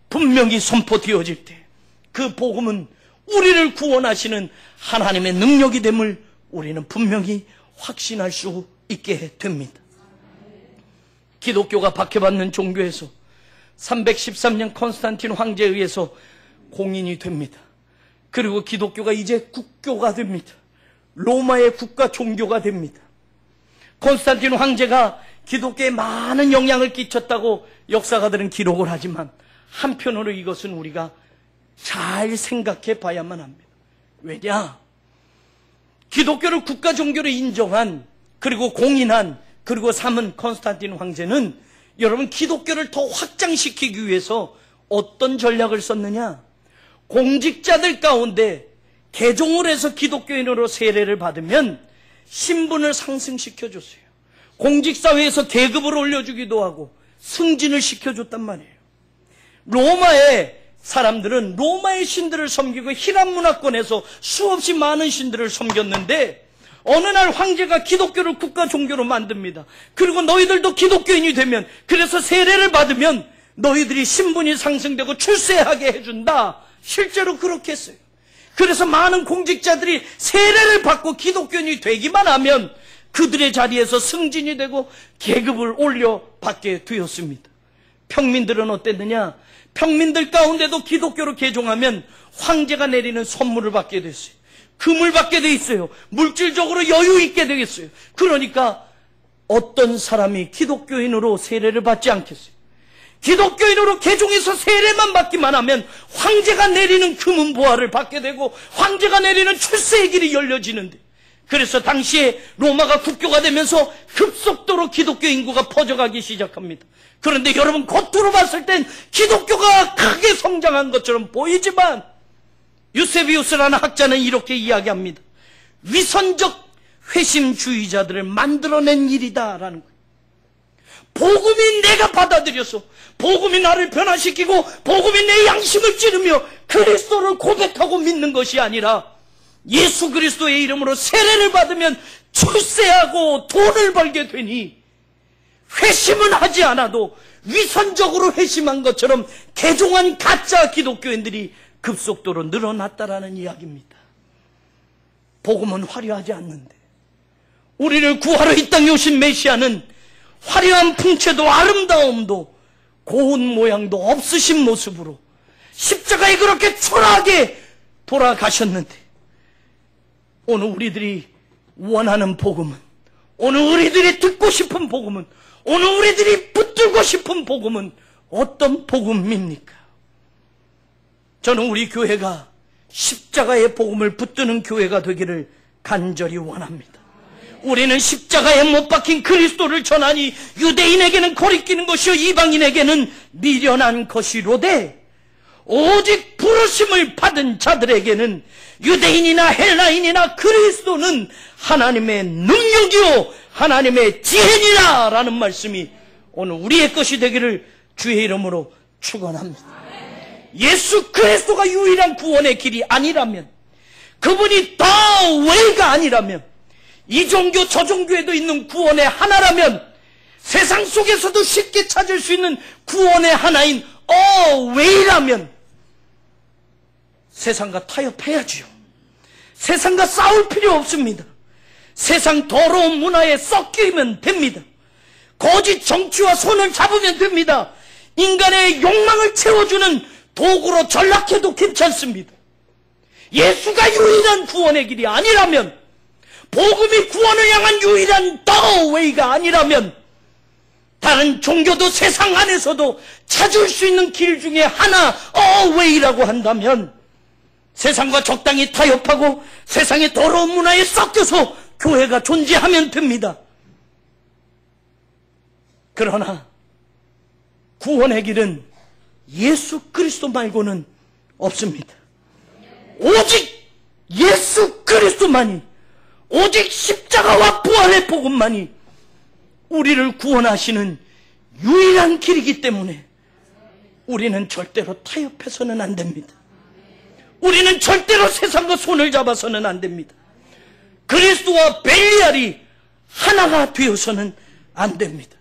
분명히 선포되어질 때, 그 복음은 우리를 구원하시는 하나님의 능력이 됨을 우리는 분명히 확신할 수 있게 됩니다. 기독교가 박해받는 종교에서 313년 콘스탄틴 황제에 의해서 공인이 됩니다. 그리고 기독교가 이제 국교가 됩니다. 로마의 국가 종교가 됩니다. 콘스탄틴 황제가 기독교에 많은 영향을 끼쳤다고 역사가들은 기록을 하지만, 한편으로 이것은 우리가 잘 생각해 봐야만 합니다. 왜냐? 기독교를 국가 종교로 인정한, 그리고 공인한, 그리고 삼은 콘스탄틴 황제는 여러분 기독교를 더 확장시키기 위해서 어떤 전략을 썼느냐? 공직자들 가운데 개종을 해서 기독교인으로 세례를 받으면 신분을 상승시켜줬어요. 공직사회에서 계급을 올려주기도 하고 승진을 시켜줬단 말이에요. 로마의 사람들은 로마의 신들을 섬기고 히람 문화권에서 수없이 많은 신들을 섬겼는데, 어느 날 황제가 기독교를 국가 종교로 만듭니다. 그리고 너희들도 기독교인이 되면, 그래서 세례를 받으면 너희들이 신분이 상승되고 출세하게 해준다. 실제로 그렇게 했어요. 그래서 많은 공직자들이 세례를 받고 기독교인이 되기만 하면 그들의 자리에서 승진이 되고 계급을 올려받게 되었습니다. 평민들은 어땠느냐? 평민들 가운데도 기독교로 개종하면 황제가 내리는 선물을 받게 됐어요. 금을 받게 돼 있어요. 물질적으로 여유 있게 되겠어요. 그러니까 어떤 사람이 기독교인으로 세례를 받지 않겠어요? 기독교인으로 개종해서 세례만 받기만 하면 황제가 내리는 금은 보화를 받게 되고 황제가 내리는 출세의 길이 열려지는데, 그래서 당시에 로마가 국교가 되면서 급속도로 기독교 인구가 퍼져가기 시작합니다. 그런데 여러분, 겉으로 봤을 땐 기독교가 크게 성장한 것처럼 보이지만 유세비우스라는 학자는 이렇게 이야기합니다. 위선적 회심주의자들을 만들어낸 일이다라는 거예요. 복음이 내가 받아들여서, 복음이 나를 변화시키고 복음이 내 양심을 찌르며 그리스도를 고백하고 믿는 것이 아니라, 예수 그리스도의 이름으로 세례를 받으면 출세하고 돈을 벌게 되니 회심은 하지 않아도 위선적으로 회심한 것처럼 개종한 가짜 기독교인들이 급속도로 늘어났다라는 이야기입니다. 복음은 화려하지 않는데, 우리를 구하러 이 땅에 오신 메시아는 화려한 풍채도 아름다움도 고운 모양도 없으신 모습으로 십자가에 그렇게 초라하게 돌아가셨는데, 오늘 우리들이 원하는 복음은, 오늘 우리들이 듣고 싶은 복음은, 오늘 우리들이 붙들고 싶은 복음은 어떤 복음입니까? 저는 우리 교회가 십자가의 복음을 붙드는 교회가 되기를 간절히 원합니다. 우리는 십자가에 못 박힌 그리스도를 전하니 유대인에게는 거리끼는 것이요 이방인에게는 미련한 것이로되, 오직 부르심을 받은 자들에게는 유대인이나 헬라인이나 그리스도는 하나님의 능력이요 하나님의 지혜니라 라는 말씀이 오늘 우리의 것이 되기를 주의 이름으로 축원합니다. 예수 그리스도가 유일한 구원의 길이 아니라면, 그분이 더 웨이가 아니라면, 이 종교 저 종교에도 있는 구원의 하나라면, 세상 속에서도 쉽게 찾을 수 있는 구원의 하나인 웨이라면 세상과 타협해야지요. 세상과 싸울 필요 없습니다. 세상 더러운 문화에 섞이면 됩니다. 거짓 정치와 손을 잡으면 됩니다. 인간의 욕망을 채워주는 도구로 전락해도 괜찮습니다. 예수가 유일한 구원의 길이 아니라면, 복음이 구원을 향한 유일한 더 웨이가 아니라면, 다른 종교도 세상 안에서도 찾을 수 있는 길 중에 하나 웨이라고 한다면, 세상과 적당히 타협하고 세상의 더러운 문화에 섞여서 교회가 존재하면 됩니다. 그러나 구원의 길은 예수 그리스도 말고는 없습니다. 오직 예수 그리스도만이, 오직 십자가와 부활의 복음만이 우리를 구원하시는 유일한 길이기 때문에 우리는 절대로 타협해서는 안 됩니다. 우리는 절대로 세상과 손을 잡아서는 안 됩니다. 그리스도와 벨리알이 하나가 되어서는 안 됩니다.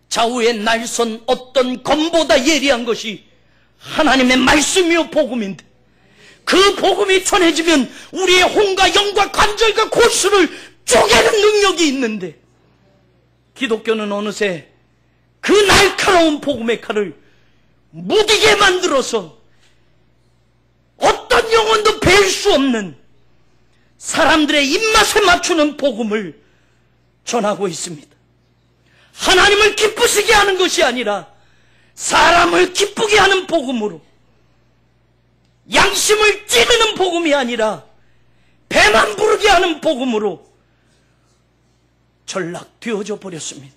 좌우의 날선 어떤 검보다 예리한 것이 하나님의 말씀이요 복음인데, 그 복음이 전해지면 우리의 혼과 영과 관절과 골수를 쪼개는 능력이 있는데, 기독교는 어느새 그 날카로운 복음의 칼을 무디게 만들어서 어떤 영혼도 뵐 수 없는 사람들의 입맛에 맞추는 복음을 전하고 있습니다. 하나님을 기쁘시게 하는 것이 아니라 사람을 기쁘게 하는 복음으로, 양심을 찌르는 복음이 아니라 배만 부르게 하는 복음으로 전락되어져 버렸습니다.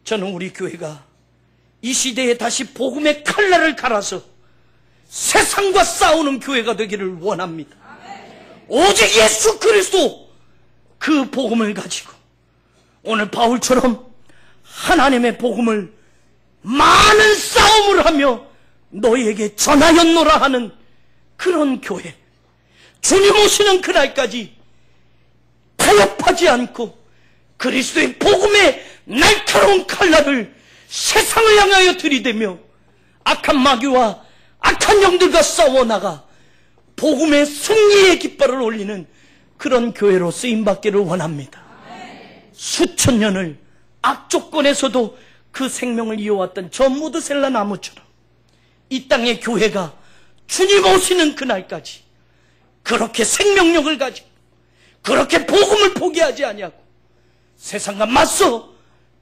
저는 우리 교회가 이 시대에 다시 복음의 칼날을 갈아서 세상과 싸우는 교회가 되기를 원합니다. 오직 예수 그리스도 그 복음을 가지고 오늘 바울처럼 하나님의 복음을 많은 싸움을 하며 너희에게 전하였노라 하는 그런 교회, 주님 오시는 그날까지 타협하지 않고 그리스도의 복음의 날카로운 칼날을 세상을 향하여 들이대며 악한 마귀와 악한 영들과 싸워나가 복음의 승리의 깃발을 올리는 그런 교회로 쓰임받기를 원합니다. 수천 년을 악조건에서도 그 생명을 이어왔던 저 무드셀라 나무처럼 이 땅의 교회가 주님 오시는 그날까지 그렇게 생명력을 가지고 그렇게 복음을 포기하지 아니하고 세상과 맞서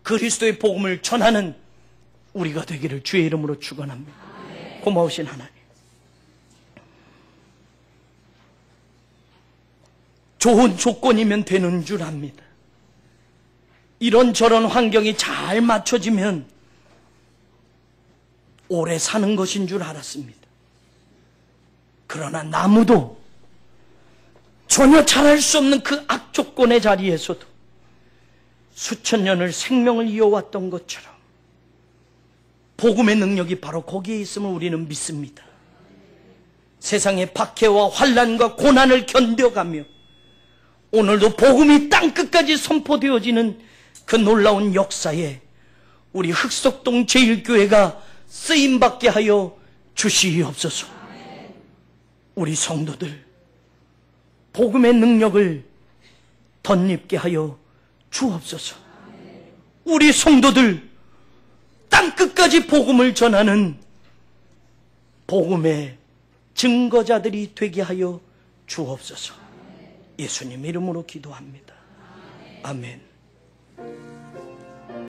그리스도의 복음을 전하는 우리가 되기를 주의 이름으로 축원합니다. 고마우신 하나님, 좋은 조건이면 되는 줄 압니다. 이런저런 환경이 잘 맞춰지면 오래 사는 것인 줄 알았습니다. 그러나 나무도 전혀 잘할 수 없는 그 악조건의 자리에서도 수천 년을 생명을 이어왔던 것처럼 복음의 능력이 바로 거기에 있음을 우리는 믿습니다. 세상의 박해와 환난과 고난을 견뎌가며 오늘도 복음이 땅끝까지 선포되어지는 그 놀라운 역사에 우리 흑석동 제1교회가 쓰임받게 하여 주시옵소서. 우리 성도들 복음의 능력을 덧입게 하여 주옵소서. 우리 성도들 땅끝까지 복음을 전하는 복음의 증거자들이 되게 하여 주옵소서. 예수님 이름으로 기도합니다. 아멘.